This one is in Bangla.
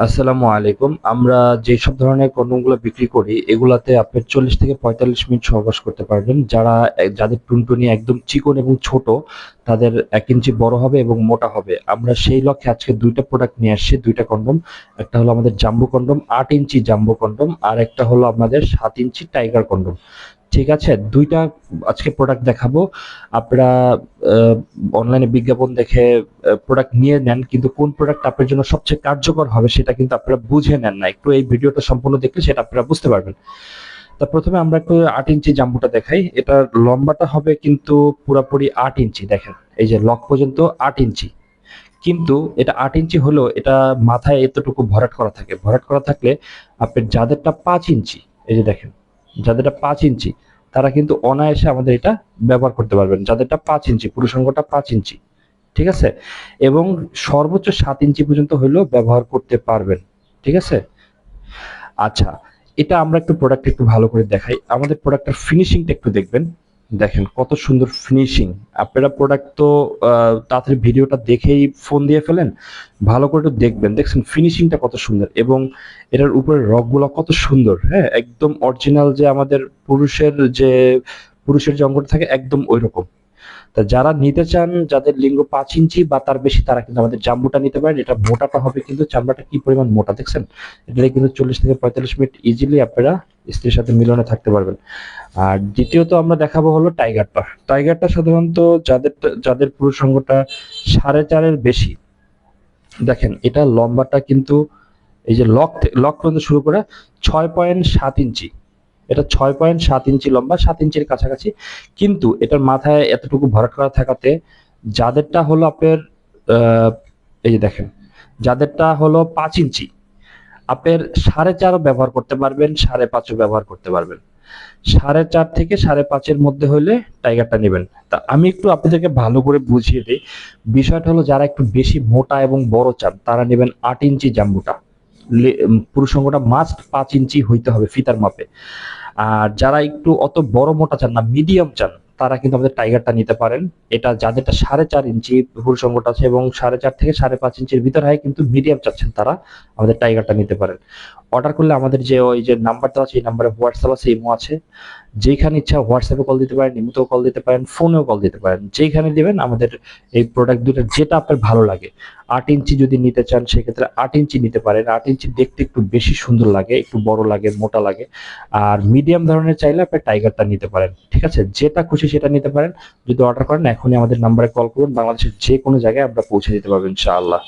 আসসালামু আলাইকুম। আমরা যেসব ধরনের কন্ডমগুলো বিক্রি করি, এগুলাতে আপনি 40 থেকে 45 মিনিট সহবাস করতে পারবেন। যাদের টুনটুনি একদম চিকন এবং ছোট, তাদের 1 ইঞ্চি বড় হবে এবং মোটা হবে। আমরা সেই লক্ষ্যে আজকে ২ টা প্রোডাক্ট নিয়ে আসছি, ২ টা কন্ডম। একটা হলো আমাদের জাম্বো কন্ডম, ৮ ইঞ্চি জাম্বো কন্ডম, আর একটা হলো আমাদের ৭ ইঞ্চি টাইগার কন্ডম। ঠিক আছে? ২ টা আজকে প্রোডাক্ট দেখাবো। আপনারা আ অনলাইনে বিজ্ঞাপন দেখে প্রোডাক্ট নিয়ে নেন, কিন্তু কোন প্রোডাক্ট আপনার জন্য সবচেয়ে কার্যকর হবে সেটা কিন্তু আপনারা বুঝে নেন না। একটু এই ভিডিওটা সম্পূর্ণ দেখলে সেটা আপনারা বুঝতে পারবেন। তা ১ম এ আমরা একটু ৮ ইঞ্চি জাম্বোটা দেখাই। এটার লম্বাটা হবে কিন্তু পুরাপুরি ৮ ইঞ্চি দেখেন। এই যে লক পর্যন্ত ৮ ইঞ্চি। কিন্তু এটা ৮ ইঞ্চি হলেও এটা মাথায় এতটুকু ভরাট করা থাকে। ভরাট করা থাকলে আপনার যাদেরটা ৫ ইঞ্চি, এই যে দেখেন, যাদেরটা ৫ ইঞ্চি তারা কিন্তু অনায়াসে আমাদের এটা ব্যবহার করতে পারবেন। যাদেরটা ৫ ইঞ্চি, পুরুষাঙ্গটা ৫ ইঞ্চি। ঠিক আছে? এবং সর্বোচ্চ ৭ ইঞ্চি পর্যন্ত হইলেও ব্যবহার করতে পারবেন। ঠিক আছে? আচ্ছা, এটা আমরা একটু প্রোডাক্ট একটু ভালো করে দেখাই। আমাদের প্রোডাক্টের ফিনিশিংটা একটু দেখবেন। দেখেন কত সুন্দর ফিনিশিং। আপনারা প্রোডাক্ট তো তাড়াতাড়ি ভিডিওটা দেখেই ফোন দিয়ে ফেলেন। ভালো করে একটু দেখবেন। দেখছেন ফিনিশিংটা কত সুন্দর এবং এটার উপরের রগগুলা কত সুন্দর, হ্যাঁ? একদম অরিজিনাল যে আমাদের পুরুষের যে অঙ্গটা থাকে একদম ঐরকম। তা যারা নিতে চান, যাদের লিঙ্গ ৫ ইঞ্চি বা তার বেশি, তারা কিন্তু আমাদের জাম্বুটা নিতে পারেন। এটা মোটাটা হবে কিন্তু, চামড়াটা কি পরিমাণ মোটা দেখছেন? এটাতে কিন্তু ৪০ থেকে ৪৫ মিনিট ইজিলি আপনারা স্ত্রীর সাথে মিলনে থাকতে পারবেন। আর দ্বিতীয়ত আমরা দেখাবো হলো টাইগারটা। টাইগারটা সাধারণত যাদের পুরুষাঙ্গটা ৪.৫ এর বেশি, দেখেন এটা লম্বাটা কিন্তু এই যে লক পর্যন্ত শুরু করে ৬.৭ ইঞ্চি। এটা ৬.৭ ইঞ্চি লম্বা, ৭ ইঞ্চির কাছাকাছি। কিন্তু এটার মাথায় এতটুকু ভরাট করা থাকাতে যাদেরটা হলো আপনার আ এই যে দেখেন, যাদেরটা হলো ৫ ইঞ্চি, আপনার ৪.৫ ও ব্যবহার করতে পারবেন, ৫.৫ ও ব্যবহার করতে পারবেন। ৪.৫ থেকে ৫.৫ এর মধ্যে হইলে টাইগারটা নিবেন। তা আমি একটু আপনাদেরকে ভালো করে বুঝিয়ে দেই। বিষয়টা হলো যারা একটু বেশি মোটা এবং বড় চান, তারা নিবেন ৮ ইঞ্চি জাম্বুটা। পুরুষাঙ্গটা মাস্ট ৫ ইঞ্চি হইতে হবে ফিতার মাপে। আর যারা একটু অত বড় মোটা চান না, মিডিয়াম চান, তারা কিন্তু আমাদের টাইগারটা নিতে পারেন। এটা যাদেরটা ৪.৫ ইঞ্চি পুরুষাঙ্গটা আছে এবং ৪.৫ থেকে ৫.৫ ইঞ্চির ভিতরে হয় কিন্তু মিডিয়াম চাচ্ছেন, তারা আমাদের টাইগারটা নিতে পারেন। অর্ডার করলে আমাদের যে ওই যে নাম্বার দেওয়া আছে, এই নাম্বারে হোয়াটসঅ্যাপ আছে, ইমো আছে। যেইখানে ইচ্ছা হোয়াটসঅ্যাপে কল দিতে পারেন, ইমোতেও কল দিতে পারেন, ফোনেও কল দিতে পারেন। যেইখানে দিবেন আমাদের এই প্রোডাক্ট ২ টা যেটা আপনার ভালো লাগে। ৮ ইঞ্চি যদি নিতে চান সেক্ষেত্রে ৮ ইঞ্চি নিতে পারেন। ৮ ইঞ্চি দেখতে একটু বেশি সুন্দর লাগে, একটু বড় লাগে, মোটা লাগে। আর মিডিয়াম ধরনের চাইলে আপনি টাইগারটা নিতে পারেন। ঠিক আছে? যেটা খুশি সেটা নিতে পারেন। যদি অর্ডার করেন এখনই আমাদের নাম্বারে কল করুন। বাংলাদেশের যেকোনো জায়গায় আমরা পৌঁছে দিতে পারবো ইনশাআল্লাহ।